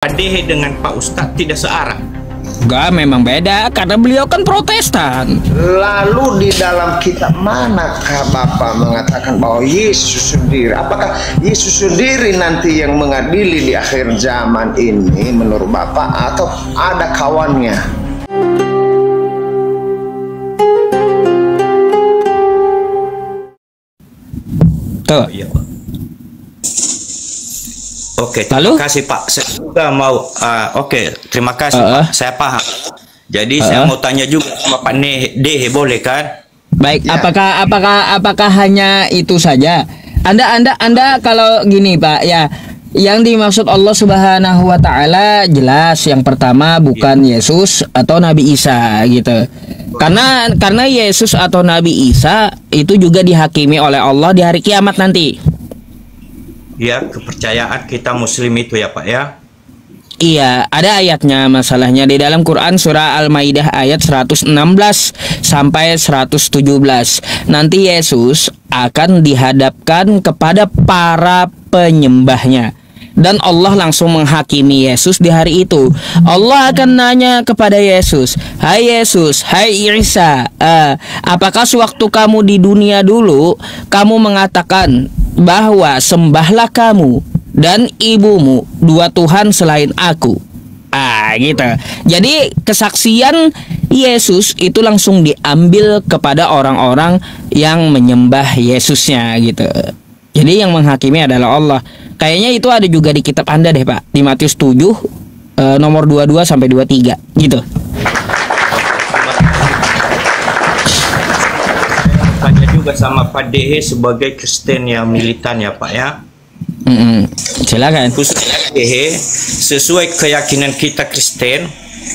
Pak Dehe dengan Pak Ustadz tidak searah. Enggak, memang beda karena beliau kan Protestan. Lalu di dalam kitab manakah Bapak mengatakan bahwa Yesus sendiri? Apakah Yesus sendiri nanti yang mengadili di akhir zaman ini menurut Bapak, atau ada kawannya? Tuh. Iya, Pak. Oke, Lalu? terima kasih Pak. Saya juga mau, terima kasih Pak. Saya paham. Jadi saya mau tanya juga sama Pak Dehe, boleh kan? Baik, Ya. apakah hanya itu saja? Anda kalau gini Pak, ya, yang dimaksud Allah Subhanahu wa taala jelas, yang pertama bukan Yesus atau Nabi Isa gitu. Karena Yesus atau Nabi Isa itu juga dihakimi oleh Allah di hari kiamat nanti. Ya, kepercayaan kita Muslim itu ya Pak ya. Iya, ada ayatnya, masalahnya di dalam Quran surah Al-Maidah ayat 116 sampai 117. Nanti Yesus akan dihadapkan kepada para penyembahnya, dan Allah langsung menghakimi Yesus di hari itu. Allah akan nanya kepada Yesus, "Hai Yesus, hai Isa, apakah sewaktu kamu di dunia dulu kamu mengatakan bahwa sembahlah kamu dan ibumu dua Tuhan selain aku?" Gitu. Jadi kesaksian Yesus itu langsung diambil kepada orang-orang yang menyembah Yesusnya gitu. Jadi yang menghakimi adalah Allah. Kayaknya itu ada juga di kitab Anda deh Pak, di Matius 7 nomor 22 sampai 23 gitu. Tanya juga sama Pak Dehe sebagai Kristen yang militan ya Pak ya. Silakan. Khususnya Pak Dehe, sesuai keyakinan kita Kristen,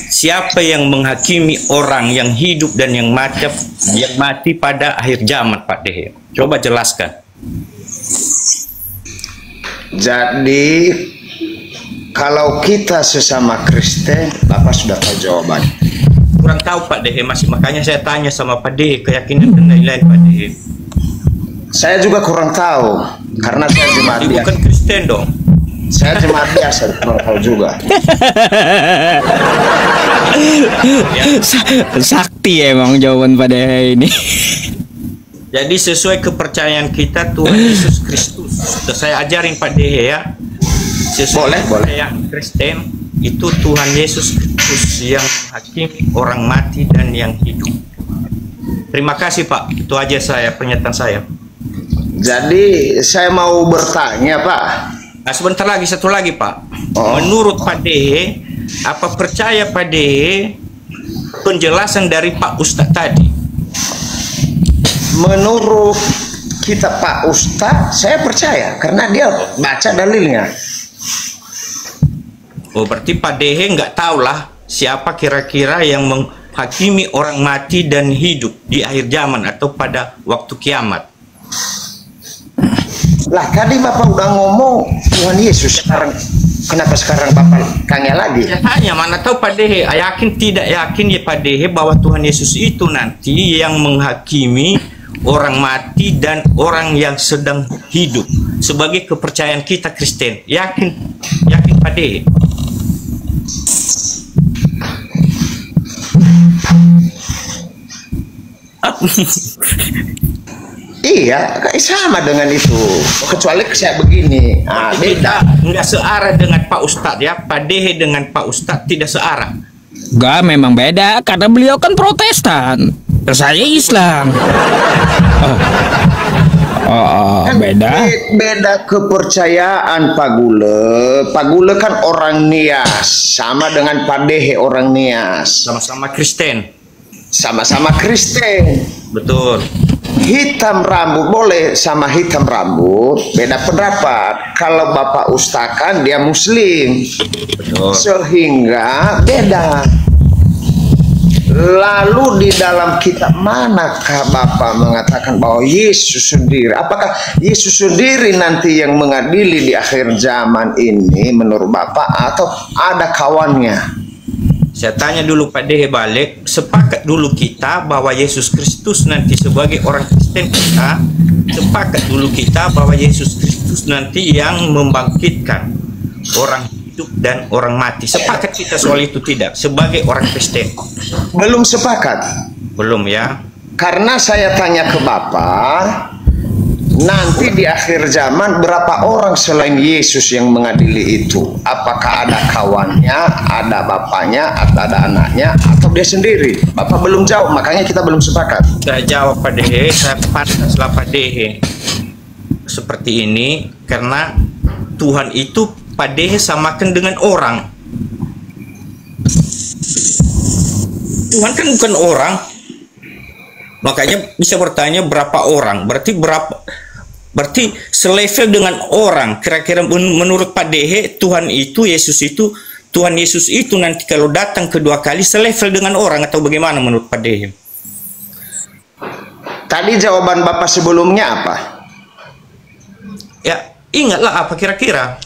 siapa yang menghakimi orang yang hidup dan yang mati pada akhir zaman Pak Dehe? Coba jelaskan. Jadi kalau kita sesama Kristen, Bapak sudah tahu jawabannya. Kurang tahu Pak Dehe masih, makanya saya tanya sama Pak Dehe keyakinan dan lain-lain Pak Dehe. Saya juga kurang tahu karena saya jemaat Jadi biasa. bukan Kristen dong. Saya jemaat biasa, kurang tahu juga. Sakti emang jawaban pada ini. Jadi sesuai kepercayaan kita Tuhan Yesus Kristus. Sudah saya ajarin Pak Dehe ya. Sesuai kepercayaan Kristen itu Tuhan Yesus Kristus yang menghakimi orang mati dan yang hidup. Terima kasih Pak. Itu aja pernyataan saya. Jadi saya mau bertanya Pak. Nah, sebentar lagi, satu lagi Pak. Oh. Menurut Pak Dehe, apa percaya Pak Dehe penjelasan dari Pak Ustadz tadi? Menurut kitab Pak Ustadz, saya percaya karena dia baca dalilnya. Oh, berarti Pak Dehe nggak tahulah siapa kira-kira yang menghakimi orang mati dan hidup di akhir zaman atau pada waktu kiamat. Lah tadi Bapak udah ngomong Tuhan Yesus, kenapa sekarang Bapak tanya lagi? Ya tanya, mana tahu Pak Dehe, yakin tidak yakin ya Pak Dehe bahwa Tuhan Yesus itu nanti yang menghakimi orang mati dan orang yang sedang hidup sebagai kepercayaan kita Kristen. Yakin Pak Dehe? Iya, sama dengan itu. Kecuali saya begini. Beda. Nggak searah dengan Pak Ustadz ya. Pak Dehe dengan Pak Ustadz tidak searah. Enggak, memang beda karena beliau kan Protestan. Saya Islam. Beda. Beda kepercayaan Pak Gule. Pak Gule kan orang Nias, sama dengan Pak Dehe orang Nias. Sama-sama Kristen. Sama-sama Kristen. Betul. Hitam rambut boleh sama hitam rambut, beda pendapat. Kalau Bapak Ustadz kan dia Muslim. Betul. Sehingga beda. Lalu di dalam kitab manakah Bapak mengatakan bahwa Yesus sendiri? Apakah Yesus sendiri nanti yang mengadili di akhir zaman ini menurut Bapak, atau ada kawannya? Saya tanya dulu Pak Dehe balik, sepakat dulu kita bahwa Yesus Kristus nanti sebagai orang Kristen kita, sepakat dulu kita bahwa Yesus Kristus nanti yang membangkitkan orang hidup dan orang mati. Sepakat kita soal itu tidak? Sebagai orang Kristen. Belum sepakat. Belum ya? Karena saya tanya ke Bapak, nanti di akhir zaman berapa orang selain Yesus yang mengadili itu? Apakah ada kawannya, ada bapaknya, atau ada anaknya, atau dia sendiri? Bapak belum jawab, makanya kita belum sepakat. Saya jawab Pak Dehe, saya pantaslah Pak Dehe seperti ini karena Tuhan itu Pak Dehe samakan dengan orang. Tuhan kan bukan orang. Makanya bisa bertanya berapa orang? Berarti selevel dengan orang. Kira-kira menurut Pak Dehe, Tuhan Yesus itu nanti kalau datang kedua kali selevel dengan orang atau bagaimana menurut Pak Dehe? Tadi jawaban Bapak sebelumnya apa? Ya, ingatlah apa kira-kira?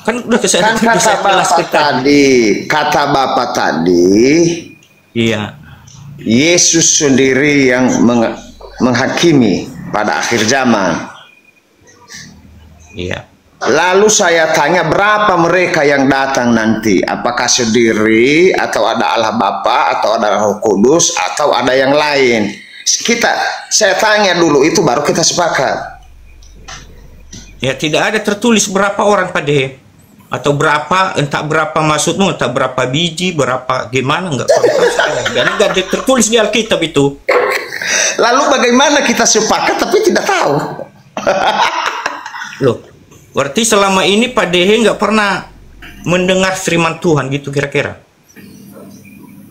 Kan udah Kan kata Bapak tadi, iya. Yesus sendiri yang menghakimi pada akhir zaman. Iya. Lalu saya tanya berapa mereka yang datang nanti? Apakah sendiri atau ada Allah Bapa atau ada Roh Kudus atau ada yang lain? Saya tanya dulu itu baru kita sepakat. Ya tidak ada tertulis berapa orang Pak Dehe. Atau berapa, entah berapa maksudmu, entah berapa biji, berapa gimana, enggak enggak tertulis di Alkitab itu. Lalu bagaimana kita sepakat tapi tidak tahu? Loh, berarti selama ini Pak Dehe nggak pernah mendengar firman Tuhan gitu kira-kira?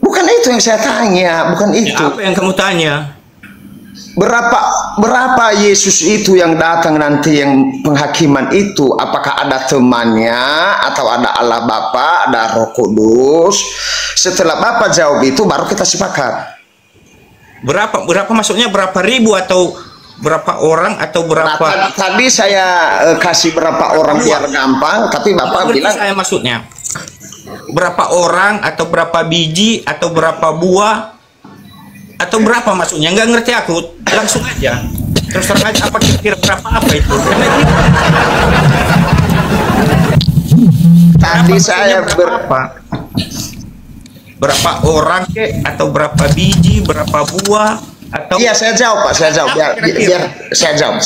Bukan itu yang saya tanya, bukan itu. Ya, apa yang kamu tanya? Berapa Yesus itu yang datang nanti yang penghakiman itu? Apakah ada temannya atau ada Allah Bapa, ada Roh Kudus? Setelah Bapak jawab itu baru kita sepakat. Berapa maksudnya berapa ribu atau berapa orang atau berapa? Nah, tadi saya kasih berapa orang biar gampang, tapi Bapak bilang saya maksudnya berapa orang atau berapa biji atau berapa buah atau berapa maksudnya? Nggak ngerti aku, langsung aja terus terang aja apa kira-kira berapa apa itu? Tadi saya berapa orang atau berapa biji, berapa buah atau? Iya saya jawab Pak, saya jawab biar saya jawab.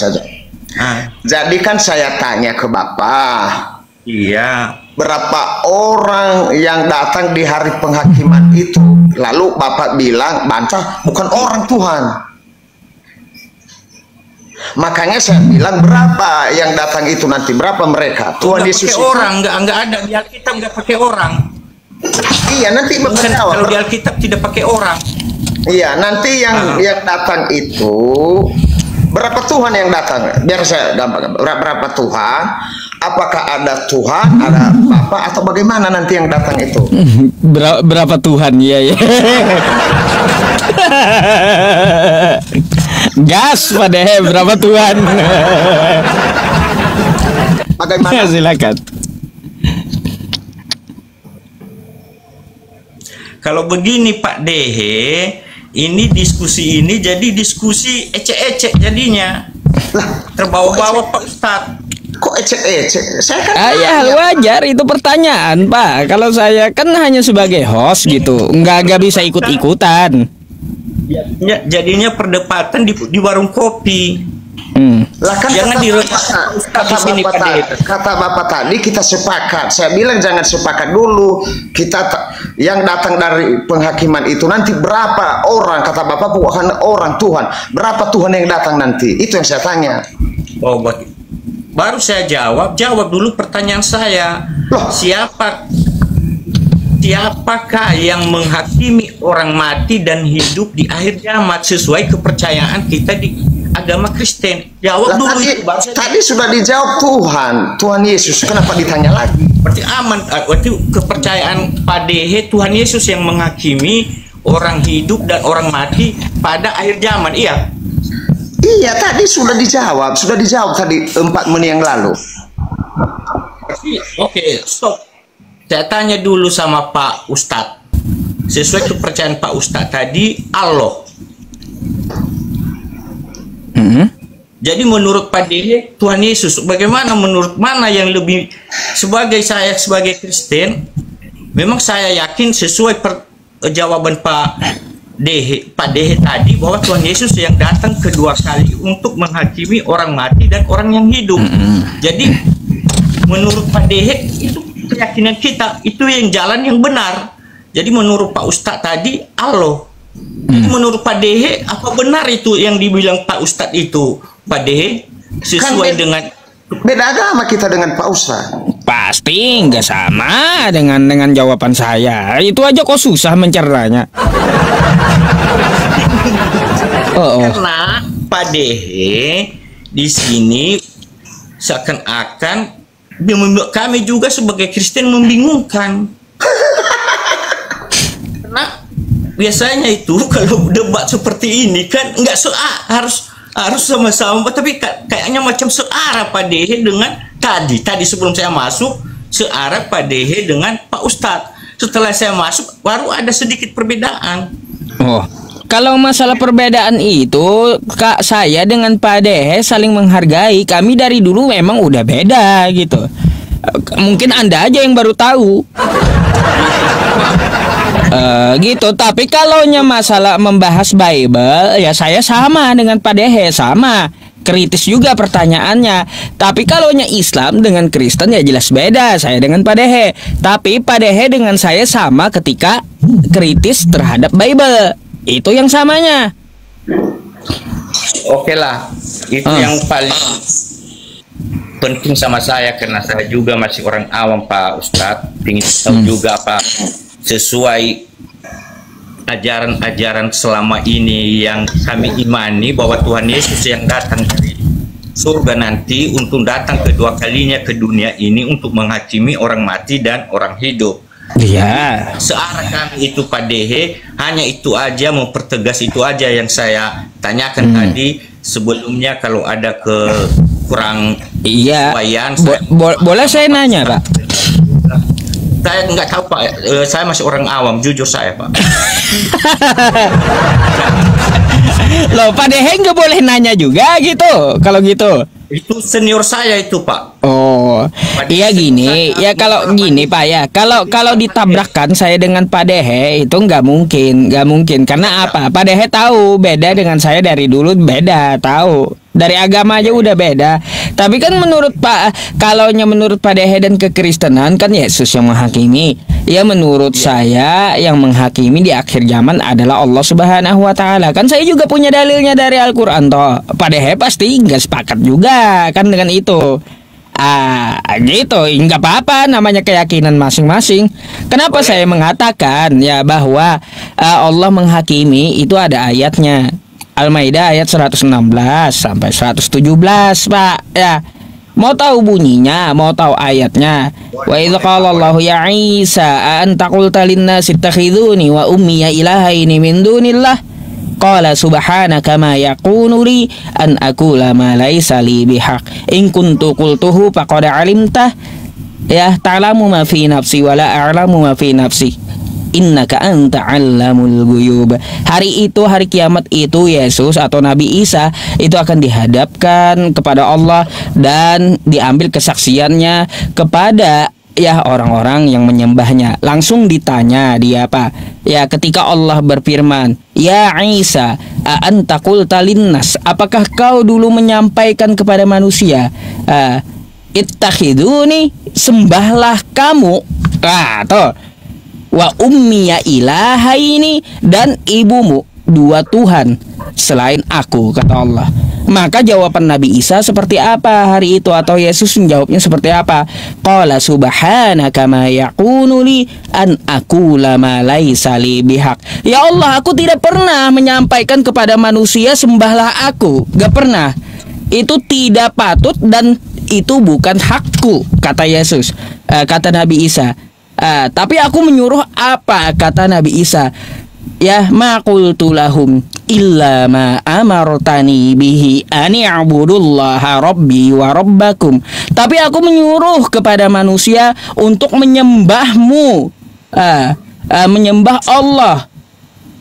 Jadi kan saya tanya ke Bapak, iya, berapa orang yang datang di hari penghakiman itu? Lalu Bapak bilang bantah bukan orang Tuhan. Makanya saya bilang berapa yang datang itu nanti, berapa mereka? Tuhan Yesus pakai orang, nggak ada di Alkitab, nggak pakai orang. Iya nanti Bapak jawab. Kalau di Alkitab tidak pakai orang. Iya nanti yang datang itu berapa Tuhan yang datang? Biar saya gampang. Berapa Tuhan? Apakah ada Tuhan, ada Bapa atau bagaimana nanti yang datang itu? Berapa Tuhan? Iya ya. Gas Pak Dehe, berapa Tuhan? Bagaimana? Silakan. Kalau begini Pak Dehe, ini diskusi ini jadi diskusi ecek-ecek jadinya. Terbawa-bawa Pak Ustadz. Kok ecek-ecek? Saya kan Ya wajar, itu pertanyaan Pak. Kalau saya kan hanya sebagai host gitu, nggak bisa ikut-ikutan. Jadinya perdebatan di warung kopi. Lah kan jangan kata Bapak tadi kita sepakat. Saya bilang jangan sepakat dulu. Yang datang dari penghakiman itu nanti berapa orang? Kata Bapak bukan orang Tuhan. Berapa Tuhan yang datang nanti? Itu yang saya tanya. Oh, baru saya jawab dulu pertanyaan saya. Loh. Siapakah yang menghakimi orang mati dan hidup di akhir zaman sesuai kepercayaan kita di agama Kristen? Jawab dulu itu. Tadi sudah dijawab Tuhan Yesus. Kenapa ditanya lagi? Berarti aman. Berarti kepercayaan Pak Dehe Tuhan Yesus yang menghakimi orang hidup dan orang mati pada akhir zaman. Iya. Iya, tadi sudah dijawab tadi 4 menit yang lalu. Oke, stop. Saya tanya dulu sama Pak Ustadz. Sesuai kepercayaan Pak Ustadz tadi, Allah. Jadi menurut Pak Dehe, Tuhan Yesus, bagaimana menurut mana yang lebih, sebagai saya sebagai Kristen, memang saya yakin sesuai jawaban Pak Dehe tadi bahwa Tuhan Yesus yang datang kedua kali untuk menghakimi orang mati dan orang yang hidup. Jadi menurut Pak Dehe itu keyakinan kita, itu yang jalan yang benar. Jadi menurut Pak Ustadz tadi Allah. Jadi menurut Pak Dehe, apa benar itu yang dibilang Pak Ustadz itu, Pak Dehe, sesuai Kan dengan beda agama kita dengan Pak Ustadz. Pasti nggak sama dengan jawaban saya. Itu aja kok susah mencernanya. Karena Pak Dehe di sini seakan-akan kami juga sebagai Kristen membingungkan. Karena biasanya itu kalau debat seperti ini kan nggak harus sama-sama, tapi kayaknya macam searah Pak Dehe dengan tadi sebelum saya masuk, searah Pak Dehe dengan Pak Ustadz. Setelah saya masuk baru ada sedikit perbedaan. Oh, kalau masalah perbedaan itu, Kak, saya dengan Pak Dehe saling menghargai. Kami dari dulu memang udah beda gitu. Mungkin Anda aja yang baru tahu. Gitu. Tapi kalaunya masalah membahas Bible, ya saya sama dengan Pak Dehe, sama kritis juga pertanyaannya. Tapi kalaunya Islam dengan Kristen ya jelas beda saya dengan Pak Dehe. Tapi Pak Dehe dengan saya sama ketika kritis terhadap Bible. Itu yang samanya. Oke lah, itu yang paling penting sama saya, karena saya juga masih orang awam Pak Ustadz, ingin tahu juga apa sesuai ajaran-ajaran selama ini yang kami imani bahwa Tuhan Yesus yang datang dari surga nanti untuk datang kedua kalinya ke dunia ini untuk menghakimi orang mati dan orang hidup. Iya. Searah kami itu Pak Dehe, hanya itu aja, mempertegas itu aja yang saya tanyakan tadi sebelumnya. Kalau ada kurang Iya. Boleh saya nanya, Pak? Saya nggak tahu Pak, saya masih orang awam, jujur saya Pak. Loh, Pak Dehe nggak boleh nanya juga gitu, kalau gitu. Itu senior saya itu Pak. Oh, iya gini, ya kalau gini Pak ya, kalau ditabrakkan saya dengan Pak Dehe itu nggak mungkin, karena apa? Pak Dehe tahu beda dengan saya dari dulu, beda, tahu. Dari agama aja udah beda. Tapi kan menurut menurut Pak Dehe dan kekristenan kan Yesus yang menghakimi. Ya menurut saya yang menghakimi di akhir zaman adalah Allah Subhanahu wa taala. Kan saya juga punya dalilnya dari Al-Qur'an toh. Pak Dehe pasti nggak sepakat juga kan dengan itu. Gitu, nggak apa-apa, namanya keyakinan masing-masing. Kenapa saya mengatakan ya bahwa Allah menghakimi itu ada ayatnya. Al-Maidah ayat 116 sampai 117, Pak. Ya. Mau tahu bunyinya, mau tahu ayatnya. Wa idz qala Allahu ya Isa anta qulta lin-nasi ittakhiduni wa ummiya ilahaini min dunillah qala subhanaka ma yakunu li an aqula ma laysa li bihaq in kuntu qultuhu faqad alimtah ya ta'lamu ma fi nafsi wa la a'lamu ma fi nafsi innaka anta 'allamul ghuyub. Hari itu, hari kiamat itu, Yesus atau Nabi Isa itu akan dihadapkan kepada Allah dan diambil kesaksiannya kepada ya orang-orang yang menyembahnya. Langsung ditanya dia apa? Ya ketika Allah berfirman, "Ya Isa, anta qulta linnas?" Apakah kau dulu menyampaikan kepada manusia, ittakhiduni, sembahlah kamu. Toh. Wa ummiya ilahaini, dan ibumu dua Tuhan selain aku, kata Allah. Maka jawaban Nabi Isa seperti apa hari itu, atau Yesus menjawabnya seperti apa? Qala subhanaka ma yakunu li an aqula ma laisa li bihaq. Ya Allah, aku tidak pernah menyampaikan kepada manusia sembahlah aku. Gak pernah. Itu tidak patut dan itu bukan hakku, kata Yesus. Kata Nabi Isa. Tapi aku menyuruh apa, kata Nabi Isa? Ya ma qultu lahum illa ma amartani bihi ani a'budullaha rabbi wa rabbakum. Tapi aku menyuruh kepada manusia untuk menyembahmu, menyembah Allah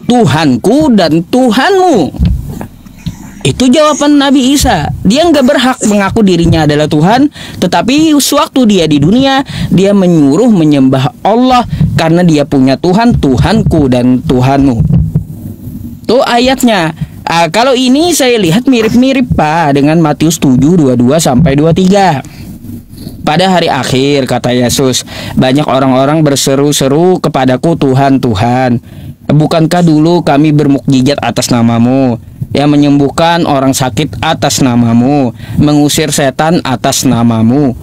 Tuhanku dan Tuhanmu. Itu jawaban Nabi Isa. Dia nggak berhak mengaku dirinya adalah Tuhan, tetapi sewaktu dia di dunia, dia menyuruh menyembah Allah karena dia punya Tuhan, Tuhanku dan Tuhanmu. Tuh ayatnya. Kalau ini saya lihat mirip-mirip Pak dengan Matius 7:22 sampai 23. Pada hari akhir, kata Yesus, banyak orang-orang berseru-seru kepadaku, Tuhan, Tuhan, bukankah dulu kami bermukjizat atas namamu, yang menyembuhkan orang sakit atas namamu, mengusir setan atas namamu?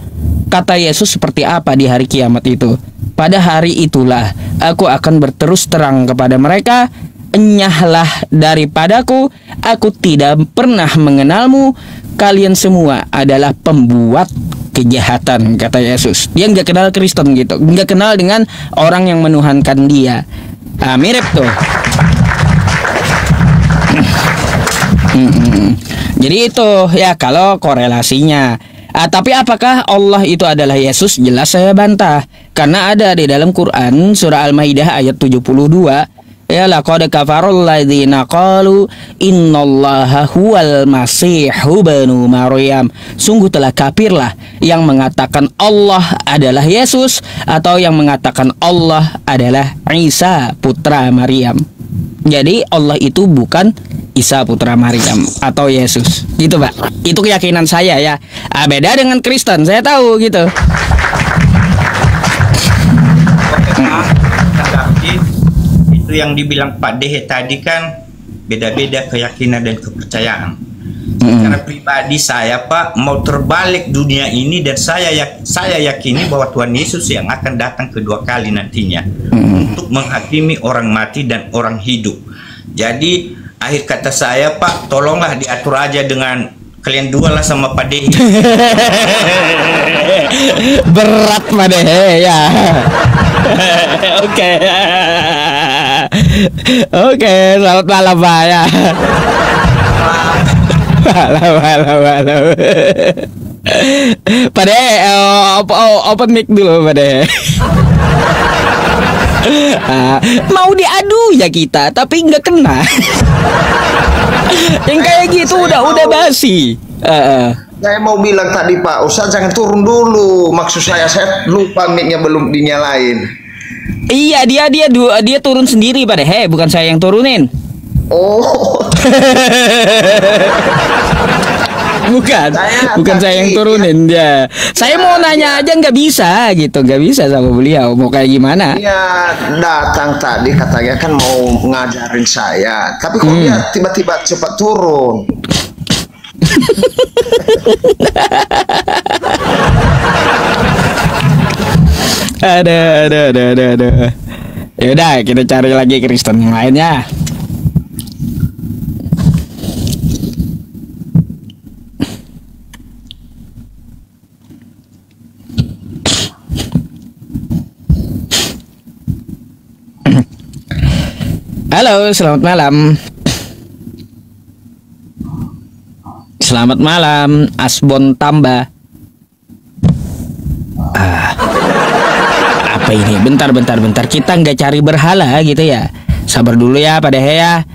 Kata Yesus, seperti apa di hari kiamat itu? Pada hari itulah aku akan berterus terang kepada mereka, enyahlah daripadaku, aku tidak pernah mengenalmu, kalian semua adalah pembuat kejahatan, kata Yesus. Dia nggak kenal Kristen gitu, nggak kenal dengan orang yang menuhankan dia. Mirip tuh. Jadi itu ya kalau korelasinya. Tapi apakah Allah itu adalah Yesus? Jelas saya bantah. Karena ada di dalam Quran surah Al-Maidah ayat 72. Ya, laqad kafarul ladzina qalu innallaha huwal masihu banu Maryam. Sungguh telah kafirlah yang mengatakan Allah adalah Yesus atau yang mengatakan Allah adalah Isa putra Maryam. Jadi Allah itu bukan Isa putra Maryam atau Yesus. Gitu, Pak. Itu keyakinan saya ya. Beda dengan Kristen, saya tahu gitu. Itu yang dibilang Pak Dehe tadi kan beda-beda keyakinan dan kepercayaan. Secara pribadi saya Pak mau terbalik dunia ini dan saya yakini bahwa Tuhan Yesus yang akan datang kedua kali nantinya untuk menghakimi orang mati dan orang hidup. Jadi akhir kata saya Pak, tolonglah diatur aja dengan kalian dua lah sama Pak Dehe. Berat Pak Dehe ya. Oke. Oke, selamat malam Pak ya. Malam. Pak Dehe, open mic dulu Pak Dehe. Mau diadu ya kita, tapi nggak kena. Yang kayak gitu udah basi. Saya mau bilang tadi Pak Ustaz jangan turun dulu. Maksud saya lupa mic-nya belum dinyalain. Iya, dia turun sendiri Pak Dehe, bukan saya yang turunin. Oh. bukan saya yang turunin ya. Saya mau nanya aja nggak bisa gitu, nggak bisa sama beliau. Mau kayak gimana? Iya, datang tadi katanya kan mau ngajarin saya, tapi kok dia tiba-tiba cepat turun. Ada. Ya udah, kita cari lagi Kristen yang lainnya. Halo, selamat malam. Selamat malam, Asbon Tamba. Apa ini? Bentar. Kita nggak cari berhala gitu ya. Sabar dulu ya, Pak Dehe ya.